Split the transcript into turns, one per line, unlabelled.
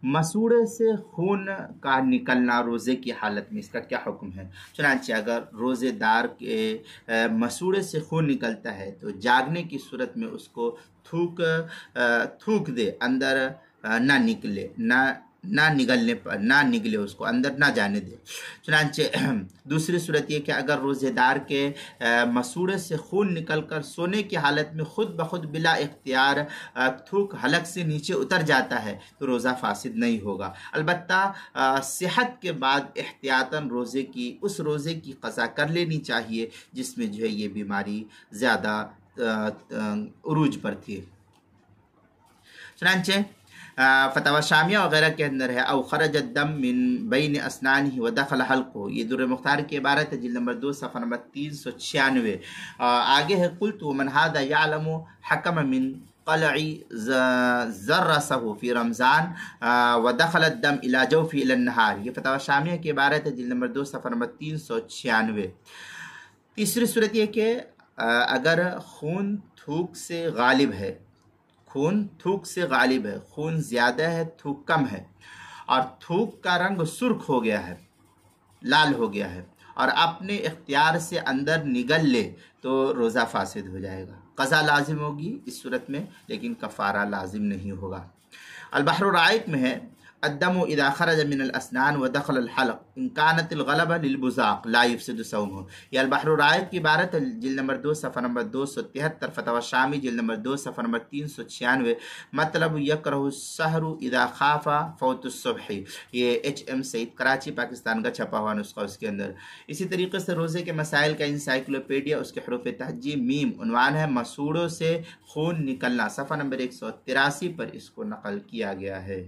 مسوڑے سے خون کا نکلنا روزے کی حالت میں اس کا کیا حکم ہے؟ چنانچہ اگر روزے دار کے مسوڑے سے خون نکلتا ہے تو جاگنے کی صورت میں اس کو تھوک دے، اندر نہ نکلے، نہ نگلے، اس کو اندر نہ جانے دے۔ چنانچہ دوسری صورت یہ کہ اگر روزے دار کے مسوڑے سے خون نکل کر سونے کی حالت میں خود بخود بلا اختیار تھوک حلق سے نیچے اتر جاتا ہے تو روزہ فاسد نہیں ہوگا، البتہ صحت کے بعد احتیاطاً اس روزے کی قضا کر لینی چاہیے جس میں جو ہے یہ بیماری زیادہ عروج پر تھی۔ چنانچہ فتاوی شامیہ وغیرہ کے اندر ہے او خرج الدم من بین اسنانہ ودخل حلقہ، یہ در مختار کی عبارت ہے، جلد نمبر 2 صفحہ نمبر 396۔ آگے ہے قلت ومن هذا يعلم حکم من قلع ذرسہ فی رمضان ودخل الدم الى جوفہ الى النہار، یہ فتاوی شامیہ کی عبارت ہے، جلد نمبر 2 صفحہ نمبر 396۔ تیسری صورت یہ کہ اگر خون تھوک سے غالب ہے، خون زیادہ ہے، تھوک کم ہے، اور تھوک کا رنگ سرخ ہو گیا ہے، لال ہو گیا ہے، اور اپنے اختیار سے اندر نگل لے تو روزہ فاسد ہو جائے گا، قضا لازم ہوگی اس صورت میں، لیکن کفارہ لازم نہیں ہوگا۔ البحر الرائق میں ہے الدم اذا خرج من الاسنان ودخل الحلق ان كانت الغلبة للبزاق لا يفسد صومه، یہ البحر الرائق کی عبارت ہے، جلد نمبر 2 صفحہ نمبر 273، فتاوی شامی جلد نمبر 2 صفحہ نمبر 396۔ مطلب یکرہ السحر اذا خاف فوت الصبح، یہ HM سعید کراچی پاکستان کا چھپا ہوا نسخہ اس کے اندر۔ اسی طریقے سے روزے کے مسائل کا انسائکلوپیڈیا، اس کے حروف تہجی میم، عنوان ہے مسوڑوں سے خون نکلنا، صفحہ نمبر 183 پر اس کو نقل کیا گیا ہے۔